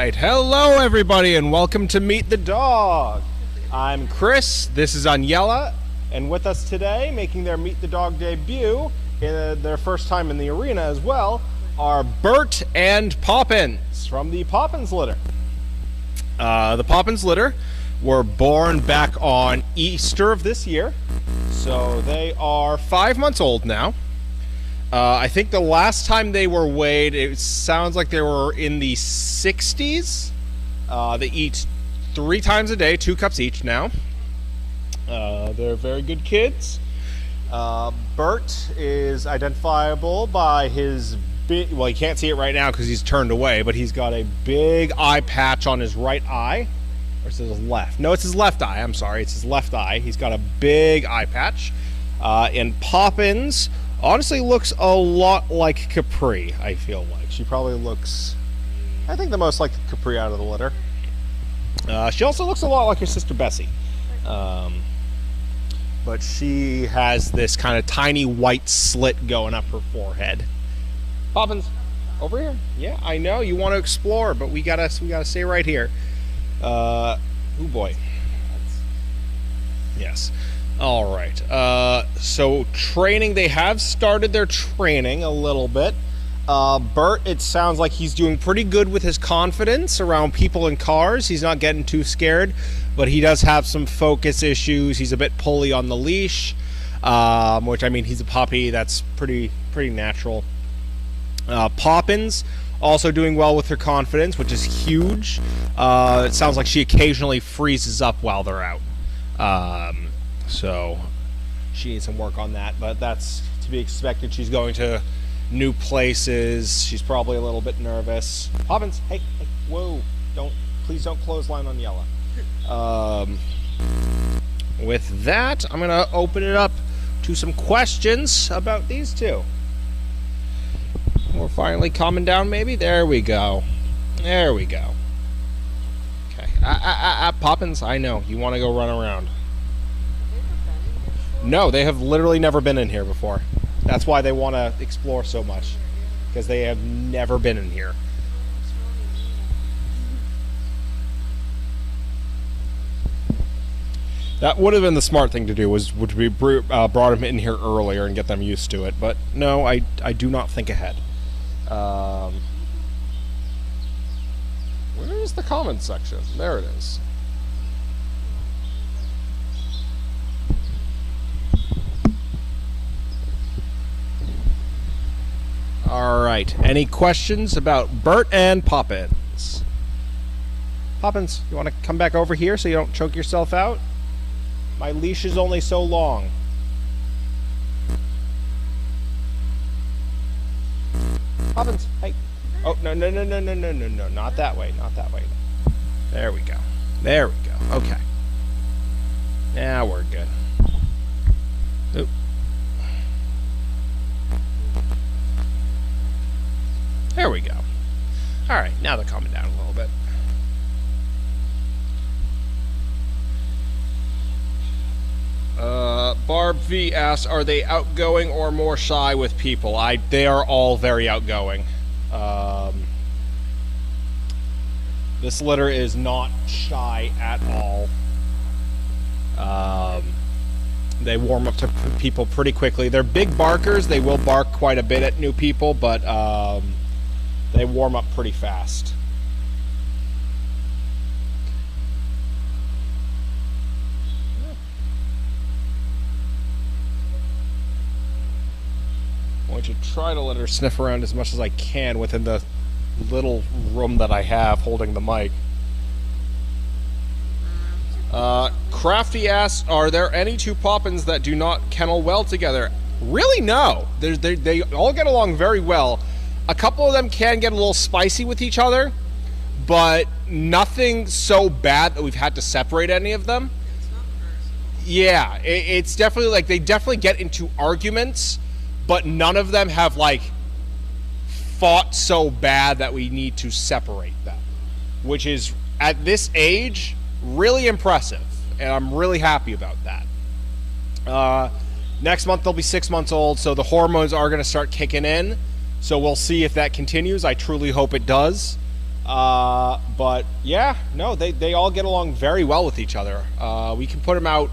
right, hello everybody and welcome to Meet the Dog. I'm Chris, this is Aniela, and with us today, making their Meet the Dog debut, in their first time in the arena as well, are Bert and Poppins from the Poppins litter. The Poppins litter were born back on Easter of this year, so they are 5 months old now. I think the last time they were weighed, it sounds like they were in the 60s. They eat 3 times a day, 2 cups each now. They're very good kids. Bert is identifiable by his big, well, you can't see it right now because he's turned away, but he's got a big eye patch on his right eye. Or is it his left? No, it's his left eye. I'm sorry, it's his left eye. He's got a big eye patch. And Poppins honestly looks a lot like Capri, I feel like. She probably looks, I think, the most like Capri out of the litter. She also looks a lot like her sister Bessie. But she has this kind of tiny white slit going up her forehead. Poppins, over here. Yeah, I know you want to explore, but we gotta stay right here. Oh boy. Yes. All right. So training, they have started their training a little bit. Bert, it sounds like he's doing pretty good with his confidence around people and cars. He's not getting too scared, but he does have some focus issues. He's a bit pulley on the leash, which, I mean, he's a puppy. That's pretty natural. Poppins also doing well with her confidence, which is huge. It sounds like she occasionally freezes up while they're out. So she needs some work on that, but that's to be expected. She's going to new places. She's probably a little bit nervous. Poppins, hey, whoa, please don't clothesline on Yella. With that, I'm gonna open it up to some questions about these two. We're finally calming down, maybe. There we go. Okay. Poppins, I know you want to go run around. No, they have literally never been in here before. That's why they want to explore so much, because they have never been in here. That would have been the smart thing to do, would be brought them in here earlier and get them used to it. But no, I do not think ahead. Where is the comments section? There it is. All right. Any questions about Bert and Poppins? Poppins, you want to come back over here so you don't choke yourself out? My leash is only so long. Poppins, hey. Oh, no, not that way, There we go. Okay. Now we're good. Oop. There we go. All right, now they're calming down a little bit. Barb V asks, are they outgoing or more shy with people? They are all very outgoing. This litter is not shy at all. They warm up to people pretty quickly. They're big barkers. They will bark quite a bit at new people, but they warm up pretty fast. I'm going to try to let her sniff around as much as I can within the little room that I have holding the mic. Crafty asks, are there any two Poppins that do not kennel well together? Really, no. They all get along very well. A couple of them can get a little spicy with each other, but nothing so bad that we've had to separate any of them. Yeah, it's definitely like they definitely get into arguments, but none of them have like fought so bad that we need to separate them, which is at this age really impressive, and I'm really happy about that. Next month they'll be 6 months old, so the hormones are going to start kicking in. So we'll see if that continues. I truly hope it does. But yeah, no, they all get along very well with each other. We can put them out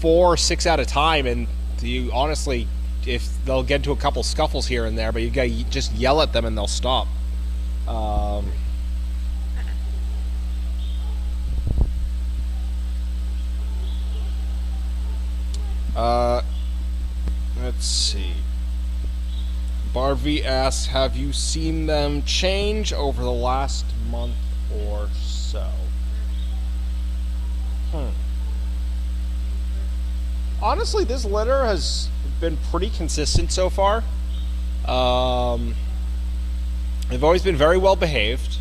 4 or 6 at a time, and you honestly, if they'll get into a couple scuffles here and there, but you gotta just yell at them and they'll stop. Let's see. Barbie asks, have you seen them change over the last month or so? Honestly, this litter has been pretty consistent so far. They've always been very well behaved.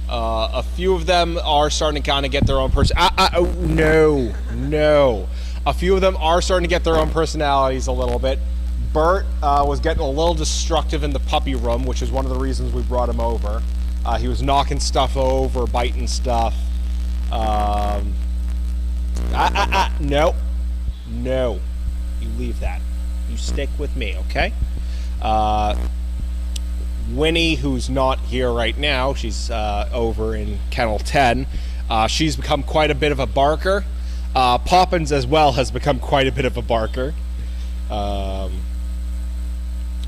A few of them are starting to kind of get their own no. A few of them are starting to get their own personalities a little bit. Bert was getting a little destructive in the puppy room, which is one of the reasons we brought him over. He was knocking stuff over, biting stuff. No. No. You leave that. You stick with me, okay? Winnie, who's not here right now, she's over in Kennel 10. She's become quite a bit of a barker. Poppins as well has become quite a bit of a barker.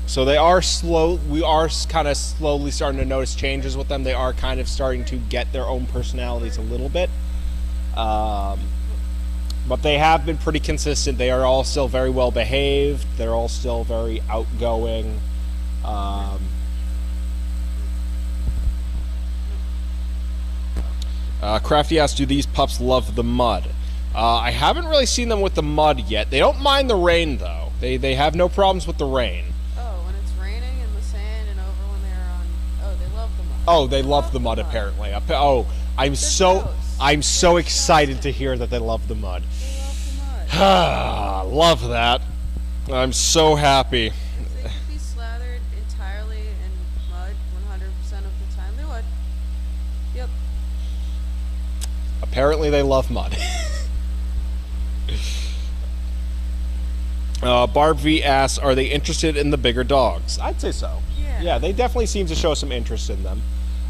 So they are slow. We are kind of slowly starting to notice changes with them. They are kind of starting to get their own personalities a little bit. But they have been pretty consistent. They are all still very well behaved. They're all still very outgoing. Crafty asks, do these pups love the mud? I haven't really seen them with the mud yet. They don't mind the rain, though. They have no problems with the rain. Oh, when it's raining in the sand and over when they're on... Oh, they love the mud. Oh, they love the mud, apparently. Oh, I'm so excited to hear that they love the mud. They love the mud. Love that. I'm so happy. If they could be slathered entirely in mud 100% of the time, they would. Yep. Apparently they love mud. Barb V asks, are they interested in the bigger dogs? I'd say so. Yeah, they definitely seem to show some interest in them.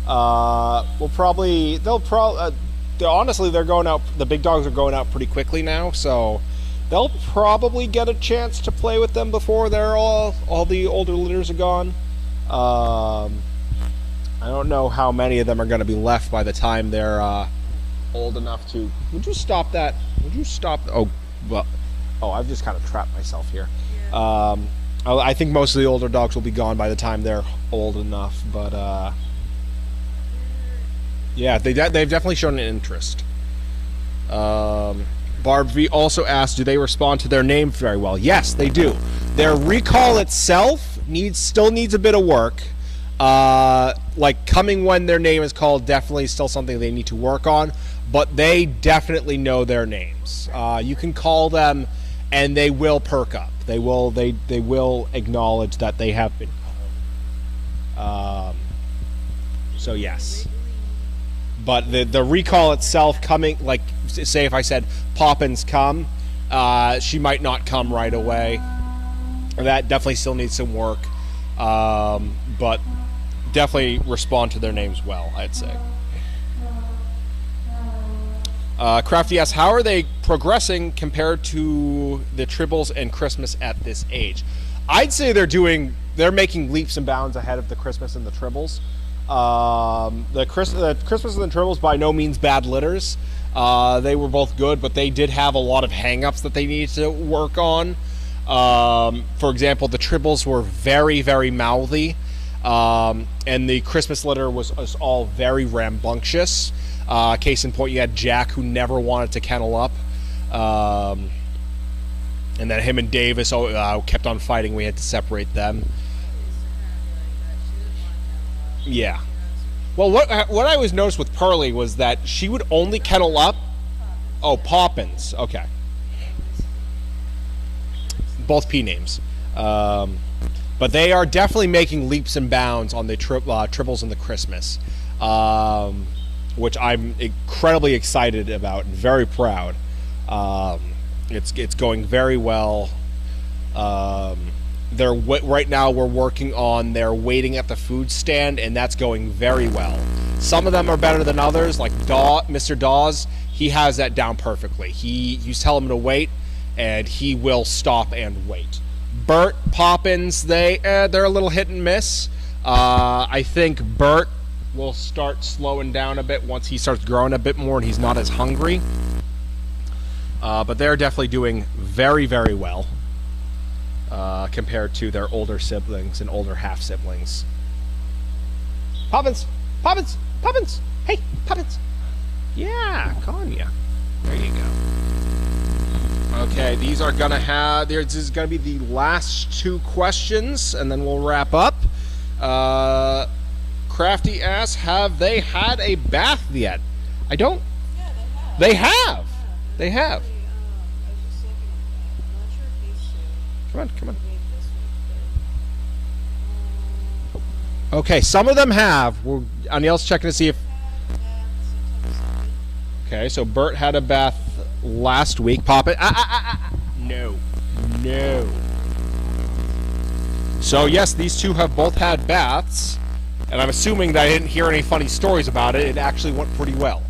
Honestly, they're going out, the big dogs are going out pretty quickly now, so they'll probably get a chance to play with them before they're all the older litters are gone. I don't know how many of them are going to be left by the time they're old enough to... Would you stop that? Would you stop? Oh, well... Oh, I've just kind of trapped myself here. Yeah. I think most of the older dogs will be gone by the time they're old enough, but yeah, they've definitely shown an interest. Barb V also asked, do they respond to their name very well? Yes, they do. Their recall itself still needs a bit of work. Like coming when their name is called, definitely still something they need to work on, but they definitely know their names. You can call them and they will perk up. They will acknowledge that they have been called. So yes. But the recall itself coming, like say if I said Poppins come, she might not come right away. That definitely still needs some work. But definitely respond to their names well, I'd say. Crafty asks, how are they progressing compared to the Tribbles and Christmas at this age? I'd say they're making leaps and bounds ahead of the Christmas and the Tribbles. The Christmas and the Tribbles by no means bad litters. They were both good, but they did have a lot of hang-ups that they needed to work on. For example, the Tribbles were very, very mouthy, and the Christmas litter was all very rambunctious. Case in point, you had Jack, who never wanted to kennel up, and then him and Davis kept on fighting. We had to separate them. Yeah. Well, what I always noticed with Pearly was that she would only kennel up. Oh, Poppins. Okay. Both P names. But they are definitely making leaps and bounds on the Tribbles and the Christmas, which I'm incredibly excited about and very proud. It's going very well. right now we're working on their waiting at the food stand, and that's going very well. Some of them are better than others, like Mr. Dawes. He has that down perfectly. You tell him to wait, and he will stop and wait. Bert, Poppins, they're a little hit and miss. I think Bert will start slowing down a bit once he starts growing a bit more and he's not as hungry. But they're definitely doing very, very well compared to their older siblings and older half-siblings. Poppins! Poppins! Poppins! Hey, Poppins! Yeah, Kanya. There you go. Okay, this is gonna be the last 2 questions, and then we'll wrap up. Crafty asks, have they had a bath yet? I don't. Yeah, they have. They have. I was just looking at that. I'm not sure if these two. Come on. Maybe this one, but, Okay, some of them have. Aniel's checking to see if. Okay, so Bert had a bath last week. Pop it. No. So yes, these two have both had baths, and I'm assuming that I didn't hear any funny stories about it. It actually went pretty well.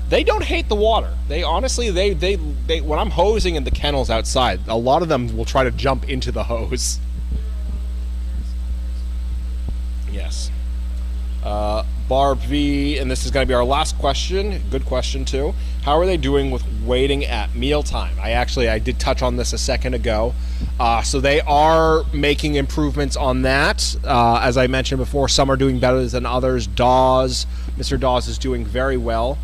They don't hate the water. They honestly, they when I'm hosing in the kennels outside, a lot of them will try to jump into the hose. Yes. Barb V, and this is going to be our last question. Good question, too. How are they doing with waiting at mealtime? I did touch on this a second ago. So they are making improvements on that. As I mentioned before, some are doing better than others. Mr. Dawes is doing very well.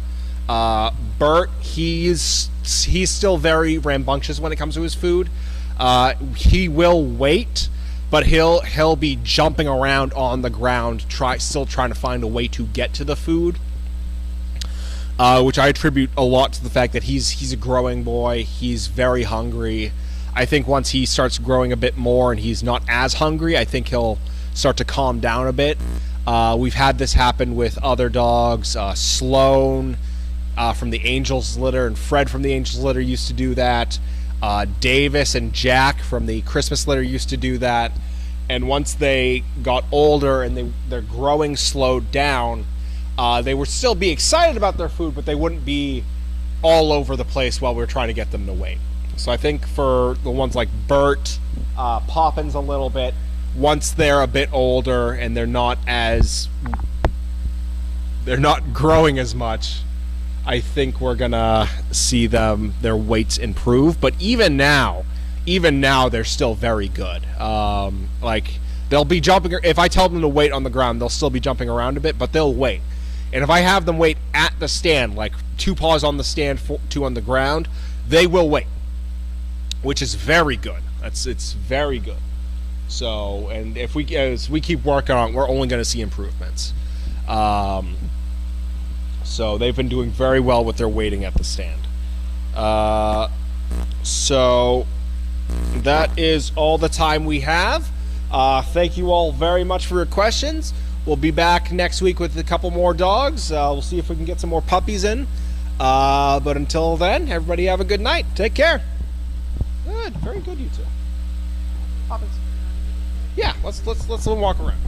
Bert, he's still very rambunctious when it comes to his food. He will wait, but he'll be jumping around on the ground, still trying to find a way to get to the food, which I attribute a lot to the fact that he's a growing boy. He's very hungry. I think once he starts growing a bit more and he's not as hungry, I think he'll start to calm down a bit. We've had this happen with other dogs. Sloan from the Angels litter and Fred from the Angels litter used to do that. Davis and Jack from the Christmas litter used to do that, and once they got older and their growing slowed down, they would still be excited about their food, but they wouldn't be all over the place while we were trying to get them to wait. So I think for the ones like Bert, Poppins a little bit, once they're a bit older and they're not growing as much, I think we're gonna see their weights improve. But even now, they're still very good. Like, they'll be jumping. If I tell them to wait on the ground, they'll still be jumping around a bit, but they'll wait. And if I have them wait at the stand, like 2 paws on the stand, 2 on the ground, they will wait, which is very good. It's very good. So, and as we keep working on it, we're only going to see improvements. So they've been doing very well with their waiting at the stand. So that is all the time we have. Thank you all very much for your questions. We'll be back next week with a couple more dogs. We'll see if we can get some more puppies in. But until then, everybody have a good night. Take care. Good, very good, you two. Poppins. Yeah, let's walk around.